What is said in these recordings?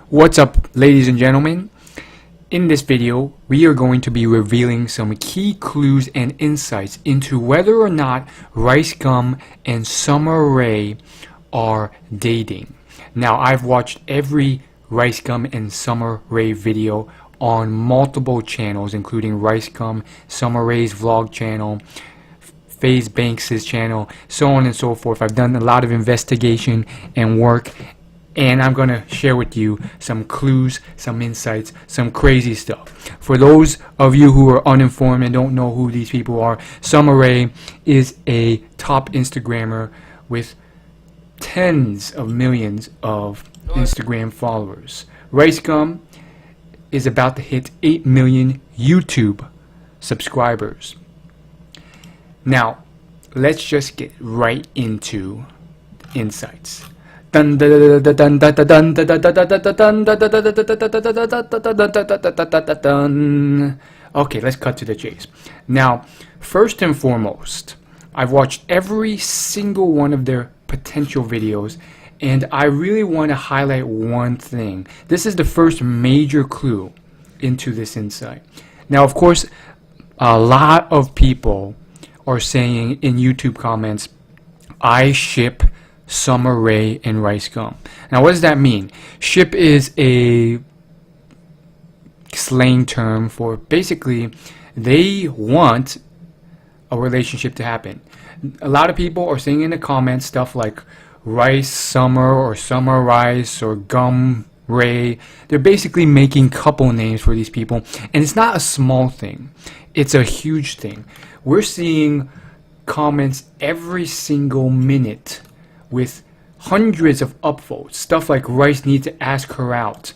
What's up, ladies and gentlemen? In this video, we are going to be revealing some key clues and insights into whether or not RiceGum and Sommer Ray are dating. Now, I've watched every RiceGum and Sommer Ray video on multiple channels, including RiceGum, Sommer Ray's vlog channel, FaZe Banks' channel, so on and so forth. I've done a lot of investigation and work, and I'm going to share with you some clues, some insights, some crazy stuff. For those of you who are uninformed and don't know who these people are, Sommer Ray is a top Instagrammer with tens of millions of Instagram followers. RiceGum is about to hit 8 million YouTube subscribers. Now, let's just get right into insights. Okay, let's cut to the chase. Now, first and foremost, I've watched every single one of their potential videos, and I really want to highlight one thing. This is the first major clue into this insight. Now, of course, a lot of people are saying in YouTube comments, I ship Sommer Ray and RiceGum. Now, what does that mean? Ship is a slang term for basically they want a relationship to happen. A lot of people are saying in the comments stuff like Rice Summer or Summer Rice or Gum Ray. They're basically making couple names for these people, and it's not a small thing. It's a huge thing. We're seeing comments every single minute with hundreds of upvotes. Stuff like Rice needs to ask her out.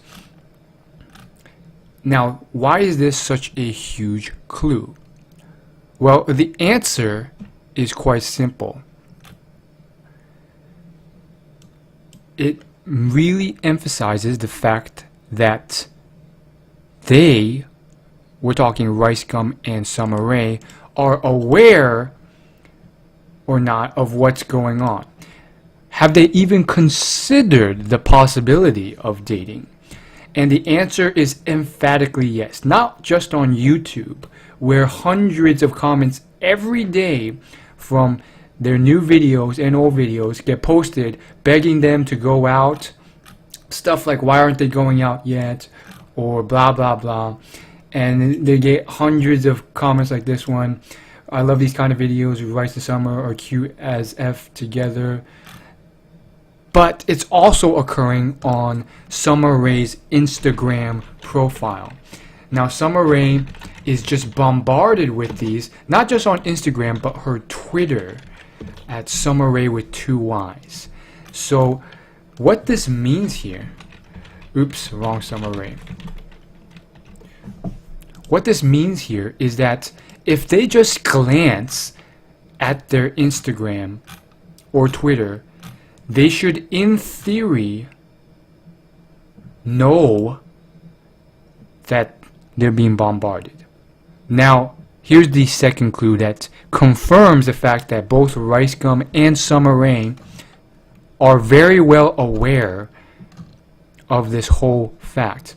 Now, why is this such a huge clue? Well, the answer is quite simple. It really emphasizes the fact that we're talking RiceGum and Sommer Ray, are aware or not of what's going on. Have they even considered the possibility of dating? And the answer is emphatically yes. Not just on YouTube, where hundreds of comments every day from their new videos and old videos get posted begging them to go out. Stuff like, why aren't they going out yet? Or blah, blah, blah. And they get hundreds of comments like this one. I love these kind of videos. Rice and Sommer are cute as F together. But it's also occurring on Sommer Ray's Instagram profile. Now, Sommer Ray is just bombarded with these, not just on Instagram, but her Twitter at Sommer Ray with 2 Y's. So, what this means here, oops, wrong Sommer Ray. What this means here is that if they just glance at their Instagram or Twitter, they should, in theory, know that they're being bombarded. Now, here's the second clue that confirms the fact that both RiceGum and Sommer Ray are very well aware of this whole fact.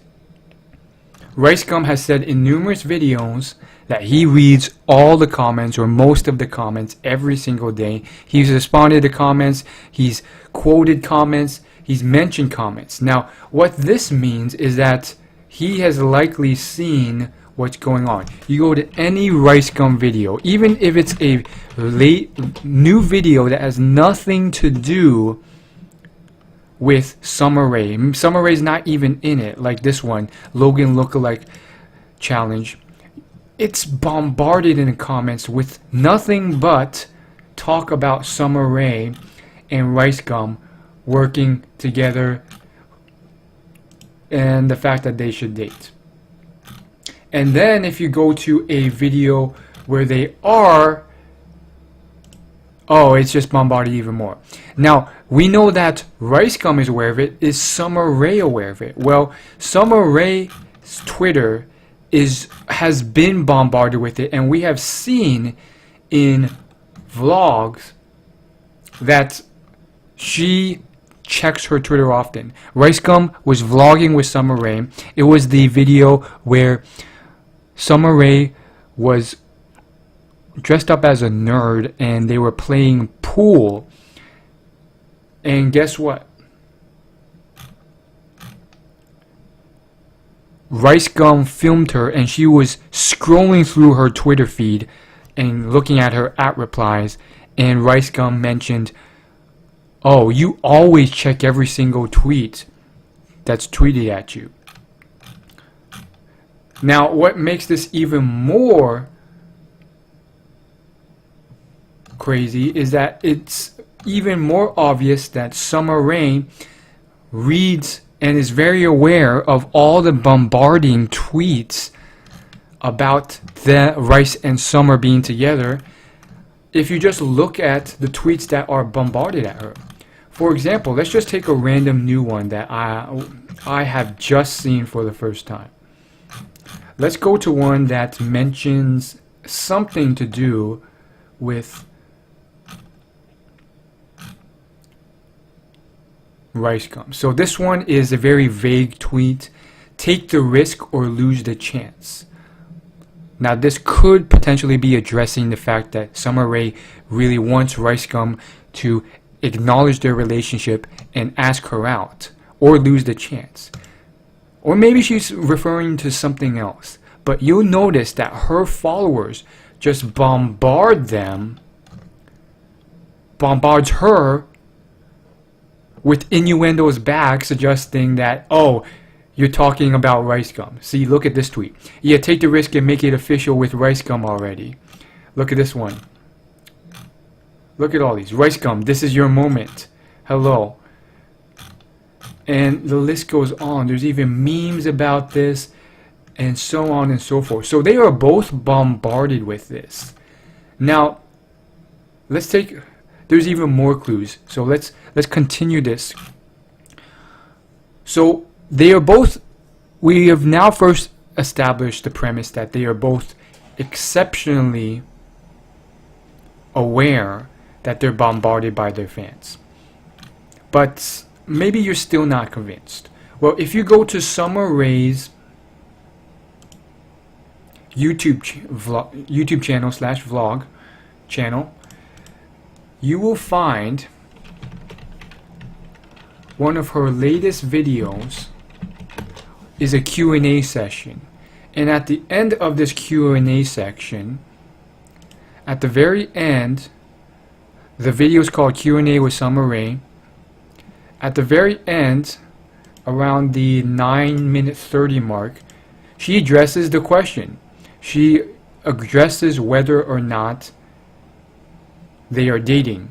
RiceGum has said in numerous videos that he reads all the comments or most of the comments every single day. He's responded to comments, he's quoted comments, he's mentioned comments. Now, what this means is that he has likely seen what's going on. You go to any RiceGum video, even if it's a new video that has nothing to do with Sommer Ray. Sommer Ray's not even in it, like this one, Logan Lookalike Challenge. It's bombarded in the comments with nothing but talk about Sommer Ray and RiceGum working together and the fact that they should date. And then if you go to a video where they are, oh, it's just bombarded even more. Now, we know that RiceGum is aware of it. Is Sommer Ray aware of it? Well, Sommer Ray's Twitter has been bombarded with it, and we have seen in vlogs that she checks her Twitter often. RiceGum was vlogging with Sommer Ray. It was the video where Sommer Ray was dressed up as a nerd and they were playing pool. And guess what? RiceGum filmed her and she was scrolling through her Twitter feed and looking at her @replies, and RiceGum mentioned, "Oh, you always check every single tweet that's tweeted at you." Now, what makes this even more crazy is that it's even more obvious that Sommer Ray reads and is very aware of all the bombarding tweets about the Rice and Sommer being together. If you just look at the tweets that are bombarded at her. For example, let's just take a random new one that I have just seen for the first time. Let's go to one that mentions something to do with RiceGum. So this one is a very vague tweet. Take the risk or lose the chance. Now this could potentially be addressing the fact that Sommer Ray really wants RiceGum to acknowledge their relationship and ask her out, or lose the chance. Or maybe she's referring to something else. But you'll notice that her followers just bombards her with innuendos back, suggesting that, oh, you're talking about RiceGum. See, look at this tweet. Yeah, take the risk and make it official with RiceGum already. Look at this one. Look at all these. RiceGum, this is your moment. Hello. And the list goes on. There's even memes about this, and so on and so forth. So they are both bombarded with this. Now, there's even more clues. So let's continue this. So we have now first established the premise that they are both exceptionally aware that they're bombarded by their fans. But maybe you're still not convinced. Well, if you go to Sommer Ray's YouTube channel / vlog channel, you will find one of her latest videos is a Q&A session. And at the end of this Q&A section, at the very end, the video is called Q&A with Sommer Ray. At the very end, around the 9:30 mark, she addresses the question. She addresses whether or not they are dating.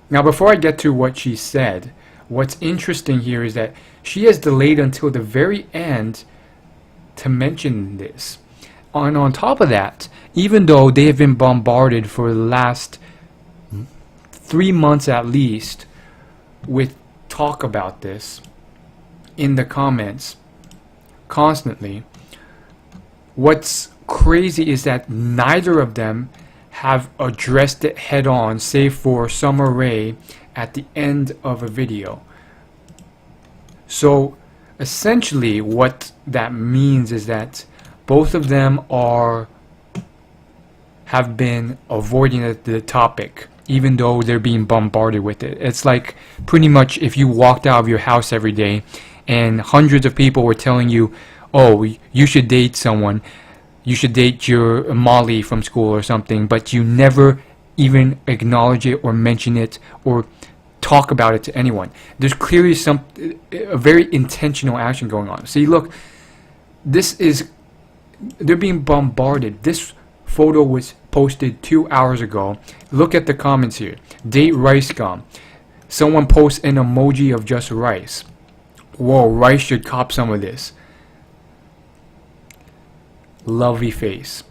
Now, before I get to what she said, what's interesting here is that she has delayed until the very end to mention this. And on top of that, even though they have been bombarded for the last 3 months at least with talk about this in the comments constantly, what's crazy is that neither of them have addressed it head on, save for Sommer Ray at the end of a video. So essentially what that means is that both of them have been avoiding the topic, even though they're being bombarded with it. It's like pretty much if you walked out of your house every day and hundreds of people were telling you, oh, you should date someone, you should date your Molly from school or something, but you never even acknowledge it or mention it or talk about it to anyone. There's clearly a very intentional action going on. See, look, they're being bombarded. This photo was posted 2 hours ago. Look at the comments here. Date RiceGum. Someone posts an emoji of just rice. Whoa, Rice should cop some of this. Lovely face.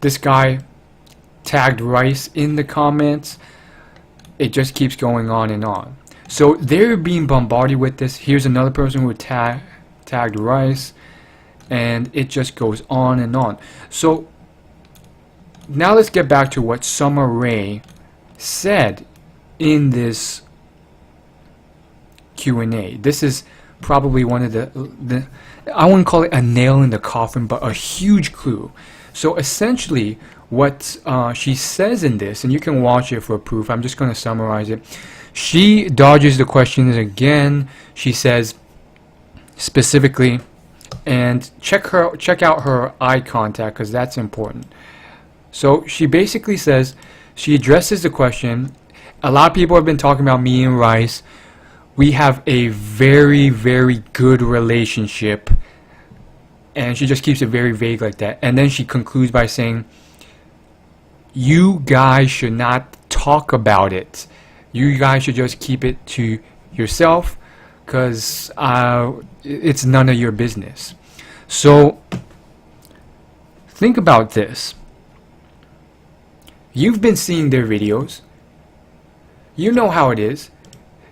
This guy tagged Rice in the comments. It just keeps going on and on. So they're being bombarded with this. Here's another person who tagged Rice, and it just goes on and on. So now let's get back to what Sommer Ray said in this Q&A. This is probably one of the I wouldn't call it a nail in the coffin, but a huge clue. So essentially what she says in this, and you can watch it for proof, I'm just going to summarize it. She dodges the questions again. She says specifically, and check out her eye contact, because that's important. So she basically says, she addresses the question. A lot of people have been talking about me and Rice. We have a very, very good relationship. And she just keeps it very vague like that. And then she concludes by saying, you guys should not talk about it. You guys should just keep it to yourself, because it's none of your business. So think about this. You've been seeing their videos. You know how it is.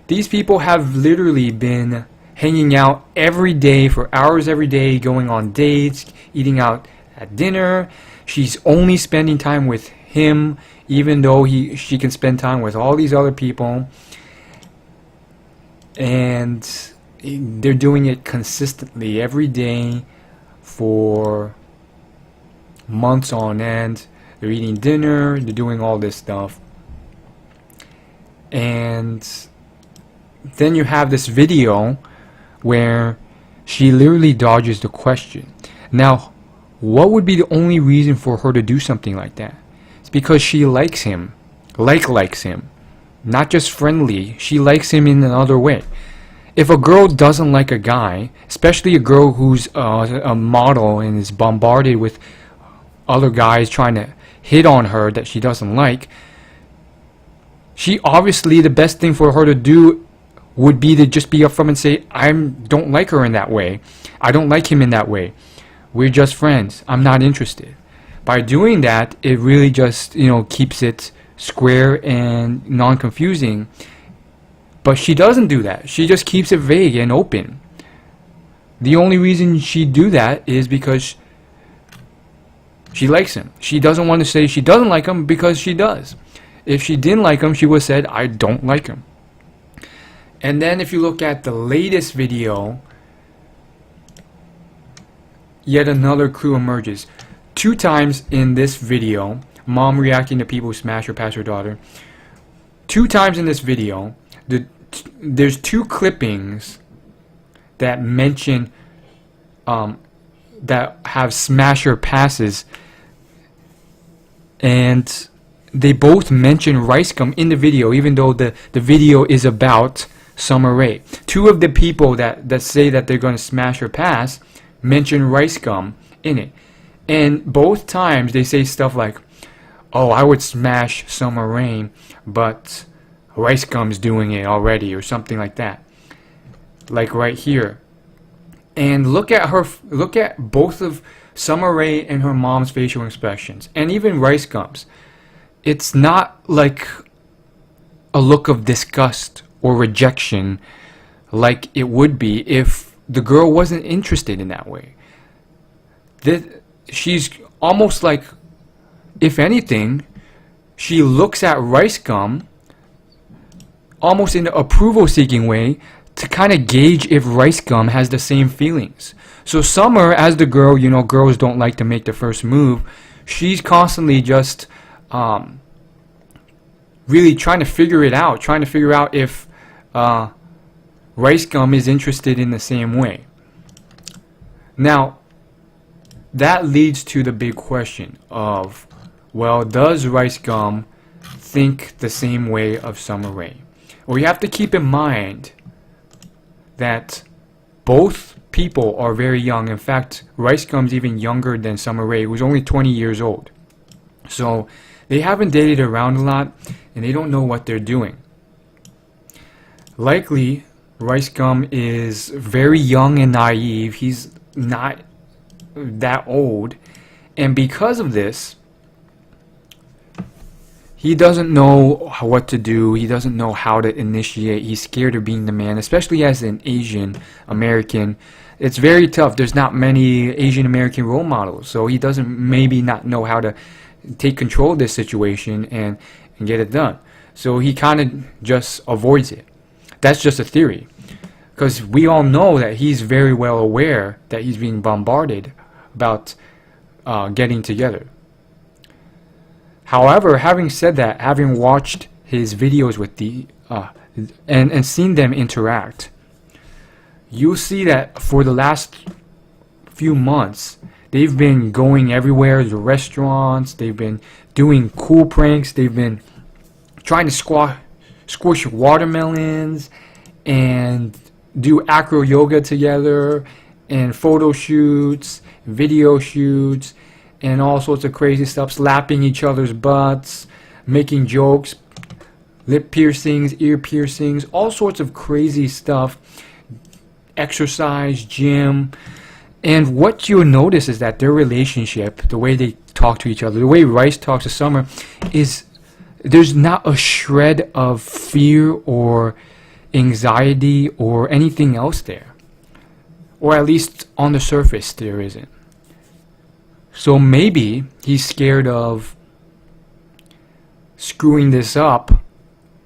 These people have literally been hanging out every day for hours every day, going on dates, eating out at dinner. She's only spending time with him, even though she can spend time with all these other people. And they're doing it consistently every day for months on end. They're eating dinner, they're doing all this stuff. And then you have this video where she literally dodges the question. Now, what would be the only reason for her to do something like that? It's because she likes him. Likes him. Not just friendly. She likes him in another way. If a girl doesn't like a guy, especially a girl who's a model and is bombarded with other guys trying to hit on her that she doesn't like, she obviously, the best thing for her to do would be to just be upfront and say, I don't like her in that way. I don't like him in that way. We're just friends. I'm not interested. By doing that, it really just, keeps it square and non-confusing. But she doesn't do that. She just keeps it vague and open. The only reason she do that is because she likes him. She doesn't want to say she doesn't like him, because she does. If she didn't like him, she would have said, I don't like him. And then if you look at the latest video, yet another clue emerges. 2 times in this video, mom reacting to people who smash or pass her daughter. 2 times in this video, there's 2 clippings that mention, that have smasher passes, and they both mention RiceGum in the video, even though the video is about Sommer Ray. 2 of the people that say that they're going to smash or pass mention RiceGum in it. And both times they say stuff like, oh, I would smash Sommer Ray, but RiceGum's doing it already, or something like that. Like right here. And look at both of Sommer Ray and her mom's facial expressions, and even RiceGum's. It's not like a look of disgust or rejection like it would be if the girl wasn't interested in that way. She's almost like, if anything, she looks at RiceGum almost in an approval-seeking way to kind of gauge if RiceGum has the same feelings. So Sommer, as the girl, girls don't like to make the first move. She's constantly just really trying to figure it out, if RiceGum is interested in the same way. Now, that leads to the big question of, well, does RiceGum think the same way of Sommer Ray? Well, you have to keep in mind that both people are very young. In fact, RiceGum's even younger than Sommer Ray, who's only 20 years old. So they haven't dated around a lot, and they don't know what they're doing. Likely, RiceGum is very young and naive. He's not that old, and because of this, he doesn't know what to do. He doesn't know how to initiate. He's scared of being the man, especially as an Asian American. It's very tough. There's not many Asian American role models, so he doesn't maybe not know how to take control of this situation and get it done. So he kind of just avoids it. That's just a theory. Because we all know that he's very well aware that he's being bombarded about getting together. However, having said that, having watched his videos with the and seen them interact, you'll see that for the last few months, they've been going everywhere, the restaurants, they've been doing cool pranks, they've been trying to squish watermelons and do acro yoga together, and photo shoots, video shoots, and all sorts of crazy stuff, slapping each other's butts, making jokes, lip piercings, ear piercings, all sorts of crazy stuff, exercise, gym. And what you'll notice is that their relationship, the way they talk to each other, the way Rice talks to Sommer, is there's not a shred of fear or anxiety or anything else there. Or at least on the surface there isn't. So maybe he's scared of screwing this up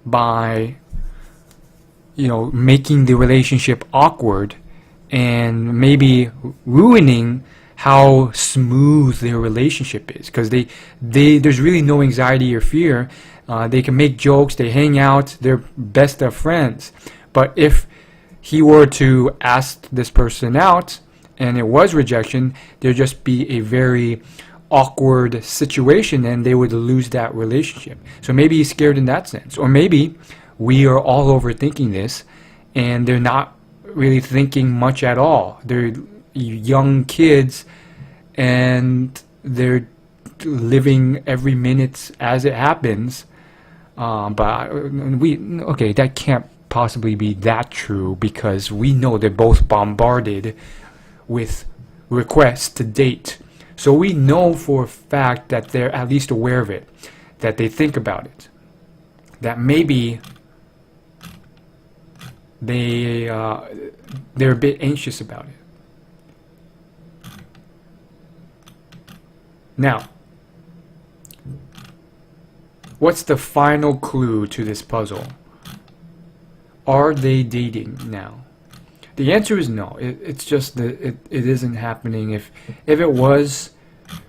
by, making the relationship awkward and maybe ruining how smooth their relationship is, because there's really no anxiety or fear. They can make jokes, they hang out, they're best of friends. But if he were to ask this person out and it was rejection, there'd just be a very awkward situation and they would lose that relationship. So maybe he's scared in that sense. Or maybe we are all overthinking this and they're not really thinking much at all. They're young kids and they're living every minute as it happens. That can't possibly be that true, because we know they're both bombarded with requests to date. So we know for a fact that they're at least aware of it, that they think about it, that maybe they're a bit anxious about it. Now, what's the final clue to this puzzle? Are they dating now? The answer is no. It's just that it isn't happening. If it was,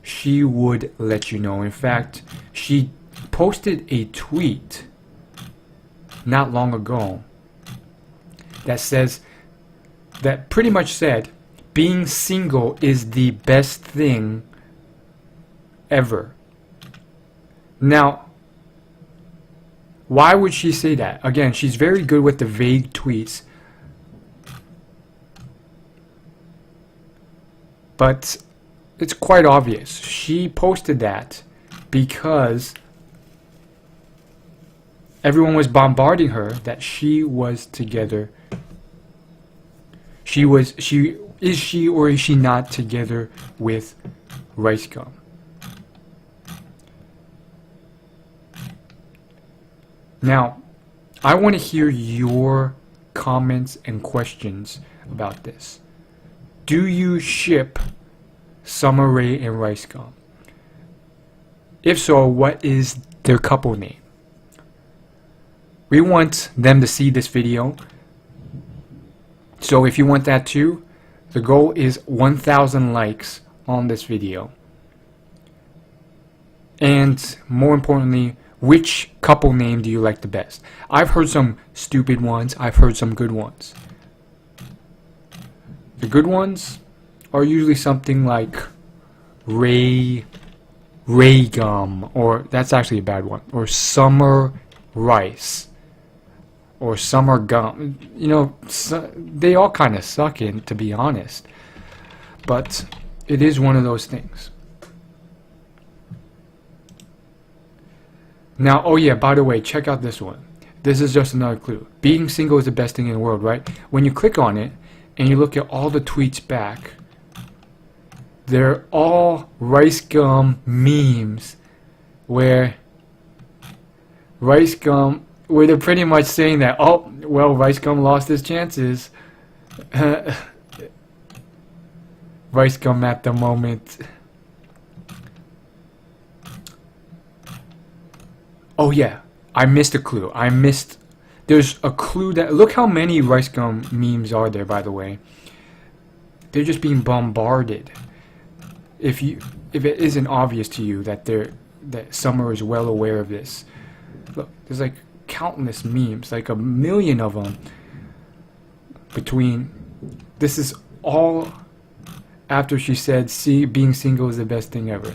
she would let you know. In fact, she posted a tweet not long ago that pretty much said, being single is the best thing ever. Now, why would she say that? Again, she's very good with the vague tweets. But it's quite obvious. She posted that because everyone was bombarding her that she was together. Is she or is she not together with RiceGum? Now, I want to hear your comments and questions about this. Do you ship Sommer Ray and RiceGum? If so, what is their couple name? We want them to see this video. So if you want that too, the goal is 1,000 likes on this video. And more importantly, which couple name do you like the best? I've heard some stupid ones. I've heard some good ones. The good ones are usually something like Ray Gum, or that's actually a bad one, or Sommer Rice, or Sommer Gum. They all kind of suck in, to be honest. But it is one of those things. Now, oh yeah, by the way, check out this one. This is just another clue. Being single is the best thing in the world, right? When you click on it and you look at all the tweets back, they're all RiceGum memes where they're pretty much saying that, oh, well, RiceGum lost his chances. RiceGum at the moment. Oh yeah, I missed a clue. There's a clue that, look how many rice gum memes are there, by the way. They're just being bombarded. If it isn't obvious to you that Sommer is well aware of this. Look, there's like countless memes, like a million of them. This is all after she said, "See, being single is the best thing ever."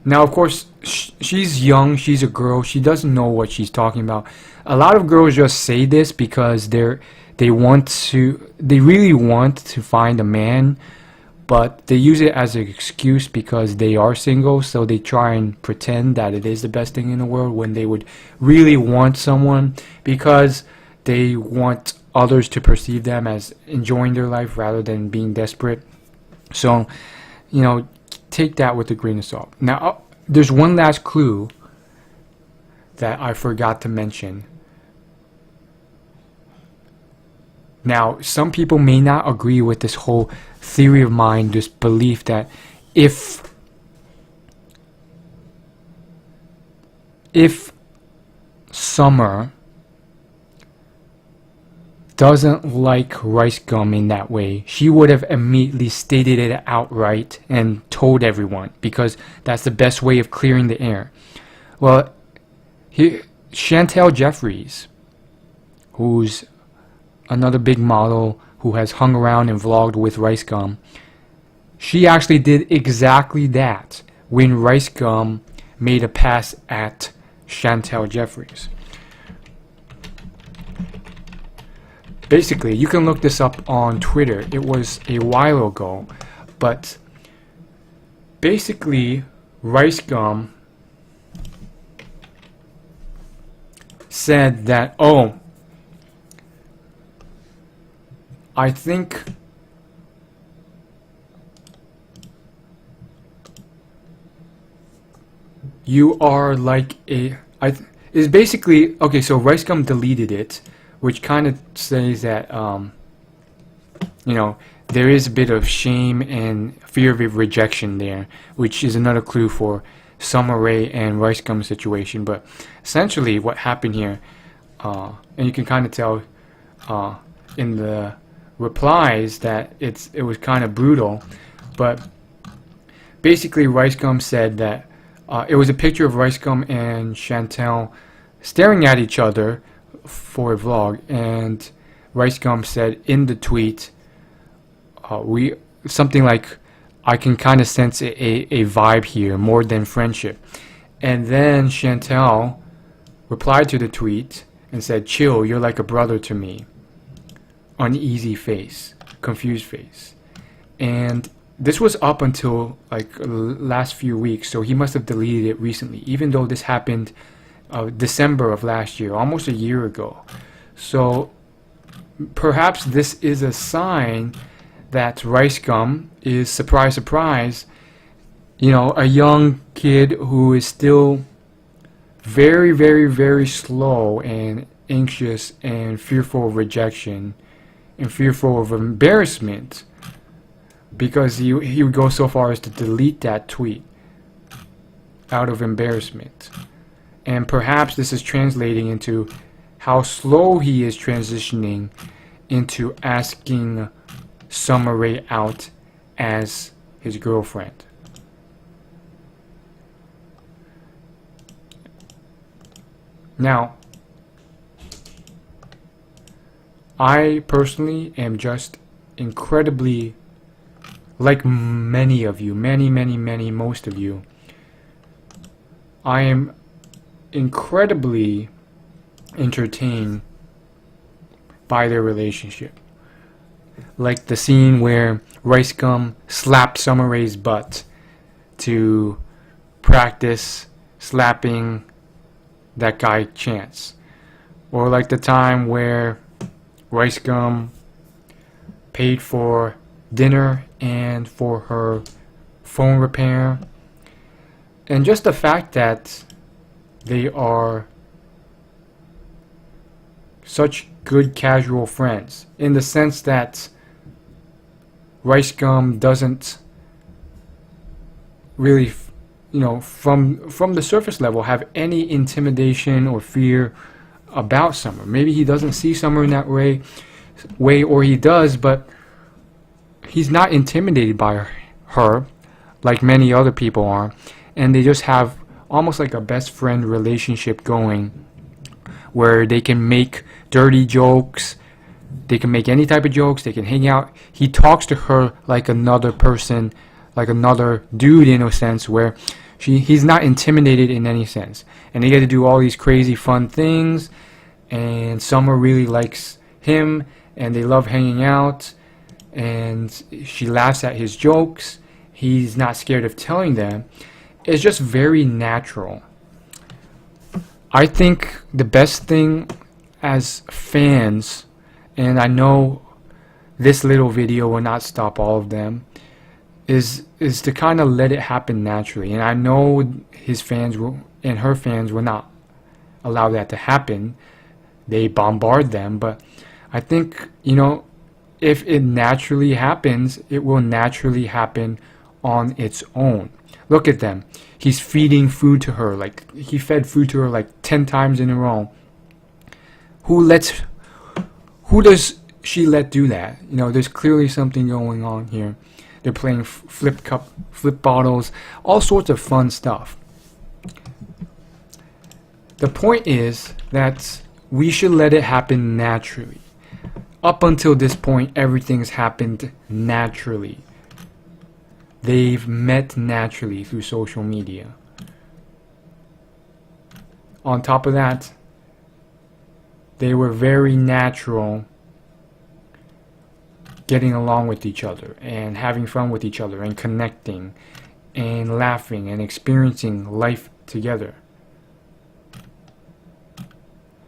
Now, of course, she's young, she's a girl, she doesn't know what she's talking about. A lot of girls just say this because they really want to find a man, but they use it as an excuse because they are single, so they try and pretend that it is the best thing in the world when they would really want someone, because they want others to perceive them as enjoying their life rather than being desperate. So, take that with a grain of salt. Now, there's one last clue that I forgot to mention. Now, some people may not agree with this whole theory of mine, this belief that if Sommer doesn't like RiceGum in that way, she would have immediately stated it outright and told everyone, because that's the best way of clearing the air. Well, here, Chantel Jeffries, who's another big model who has hung around and vlogged with RiceGum, she actually did exactly that when RiceGum made a pass at Chantel Jeffries. Basically, you can look this up on Twitter. It was a while ago, but basically, RiceGum said that, "Oh, I think you are like a..." It's basically, okay, so RiceGum deleted it, which kind of says that, there is a bit of shame and fear of rejection there, which is another clue for Sommer Ray and RiceGum situation. But essentially what happened here, and you can kind of tell in the replies that it was kind of brutal, but basically RiceGum said that it was a picture of RiceGum and Chantel staring at each other for a vlog, and RiceGum said in the tweet, something like, "I can kind of sense a vibe here more than friendship." And then Chantel replied to the tweet and said, "Chill, you're like a brother to me." Uneasy face, confused face. And this was up until like last few weeks, so he must have deleted it recently, even though this happened December of last year, almost a year ago. So perhaps this is a sign that RiceGum is, surprise, surprise, a young kid who is still very, very, very slow and anxious and fearful of rejection and fearful of embarrassment, because he would go so far as to delete that tweet out of embarrassment. And perhaps this is translating into how slow he is transitioning into asking Sommer Ray out as his girlfriend. Now, I personally am just incredibly, like many of you, most of you, I am incredibly entertained by their relationship. Like the scene where RiceGum slapped Sommer Ray's butt to practice slapping that guy Chance. Or like the time where RiceGum paid for dinner and for her phone repair. And just the fact that they are such good casual friends, in the sense that RiceGum doesn't really from the surface level, have any intimidation or fear about Sommer. Maybe he doesn't see Sommer in that way, or he does, but he's not intimidated by her like many other people are, and they just have almost like a best friend relationship going, where they can make dirty jokes, they can make any type of jokes, they can hang out. He talks to her like another person, like another dude in a sense, where he's not intimidated in any sense. And they get to do all these crazy fun things, and Sommer really likes him, and they love hanging out, and she laughs at his jokes. He's not scared of telling them. It's just very natural. I think the best thing as fans, and I know this little video will not stop all of them, is to kind of let it happen naturally. And I know his fans will, and her fans will not allow that to happen. They bombard them, but I think, if it naturally happens, it will naturally happen on its own. Look at them. He's feeding food to her, like he fed food to her like 10 times in a row. Who does she let do that? There's clearly something going on here. They're playing flip bottles, all sorts of fun stuff. The point is that we should let it happen naturally. Up until this point, everything's happened naturally. They've met naturally through social media. On top of that, they were very natural getting along with each other and having fun with each other and connecting and laughing and experiencing life together.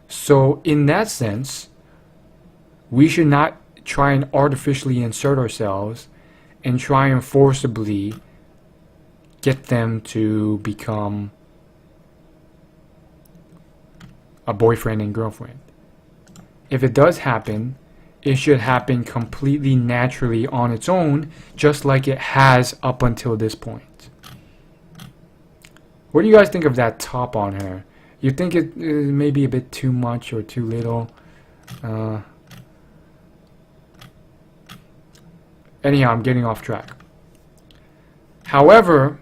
So in that sense, we should not try and artificially insert ourselves and try and forcibly get them to become a boyfriend and girlfriend. If it does happen, it should happen completely naturally on its own, just like it has up until this point. What do you guys think of that top on her? You think it may be a bit too much or too little? Anyhow, I'm getting off track. However,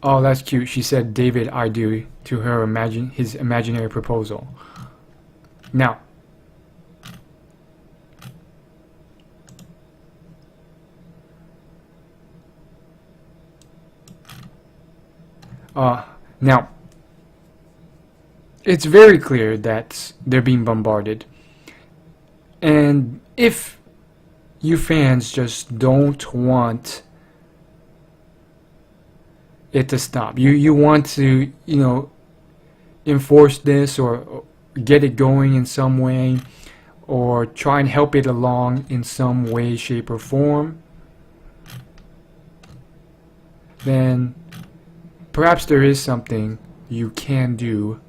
oh, that's cute. She said, "David, I do," to her his imaginary proposal. Now, now, it's very clear that they're being bombarded. And if you fans just don't want it to stop, you want to, enforce this or get it going in some way, or try and help it along in some way, shape, or form, then perhaps there is something you can do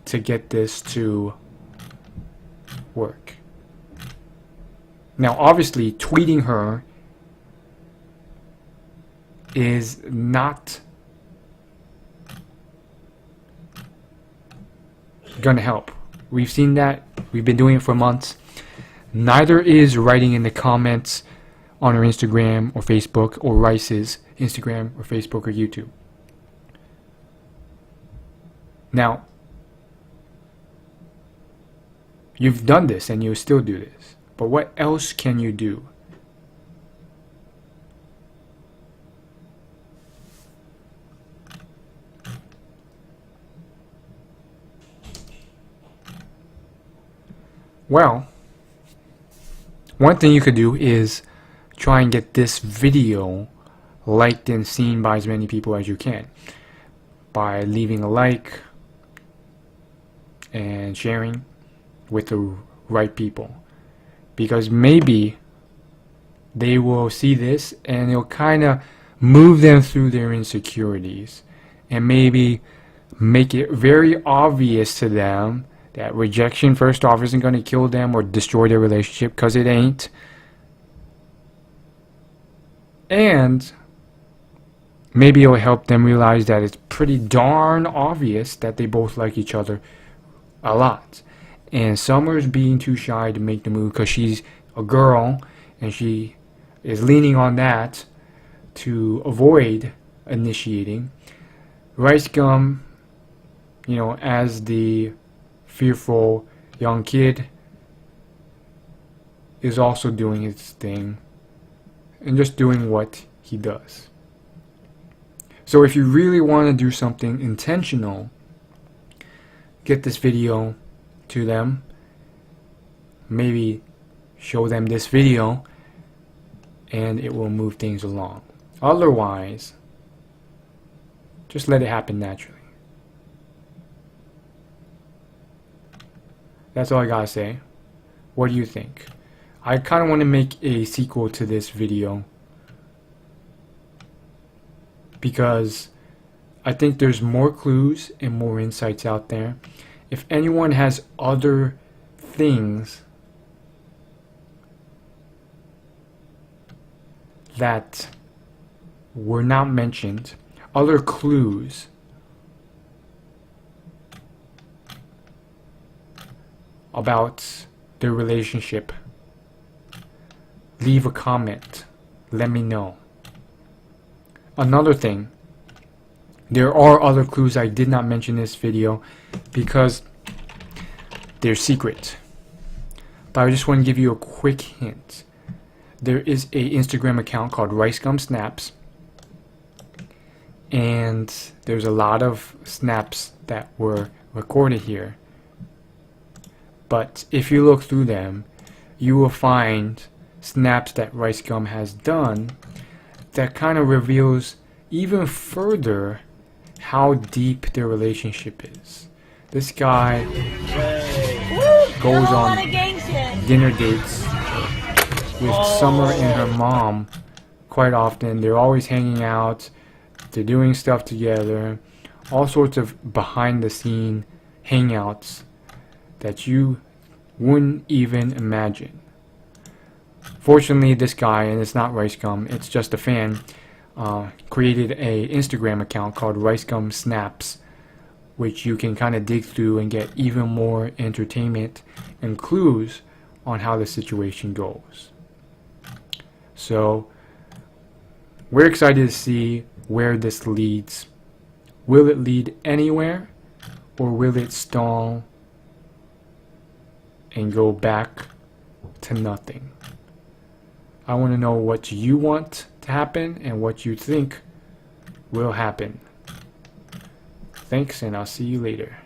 to get this to work. Now, obviously, tweeting her is not gonna help. We've seen that. We've been doing it for months. Neither is writing in the comments on our Instagram or Facebook, or Rice's Instagram or Facebook or YouTube. Now, you've done this and you still do this, but what else can you do? Well, one thing you could do is try and get this video liked and seen by as many people as you can by leaving a like and sharing with the right people, because maybe they will see this and it'll kind of move them through their insecurities and maybe make it very obvious to them that rejection, first off, isn't going to kill them or destroy their relationship, because it ain't. And maybe it'll help them realize that it's pretty darn obvious that they both like each other a lot. And Summer's being too shy to make the move because she's a girl and she is leaning on that to avoid initiating. RiceGum, you know, as the fearful young kid, is also doing his thing and just doing what he does. So if you really want to do something intentional, get this video to them. Maybe show them this video and it will move things along. Otherwise, just let it happen naturally. That's all I gotta say. What do you think? I kind of want to make a sequel to this video because I think there's more clues and more insights out there. If anyone has other things that were not mentioned, other clues, about their relationship, leave a comment. Let me know. Another thing, there are other clues I did not mention in this video because they're secret. But I just want to give you a quick hint. There is a Instagram account called RiceGum Snaps, and there's a lot of snaps that were recorded here. But if you look through them, you will find snaps that RiceGum has done that kind of reveals even further how deep their relationship is. This guy goes on dinner dates with Sommer and her mom quite often. They're always hanging out, they're doing stuff together, all sorts of behind the scene hangouts that you wouldn't even imagine. Fortunately, this guy, and it's not RiceGum, it's just a fan, created a Instagram account called RiceGum Snaps, which you can kind of dig through and get even more entertainment and clues on how the situation goes. So we're excited to see where this leads. Will it lead anywhere, or will it stall and go back to nothing? I want to know what you want to happen and what you think will happen. Thanks, and I'll see you later.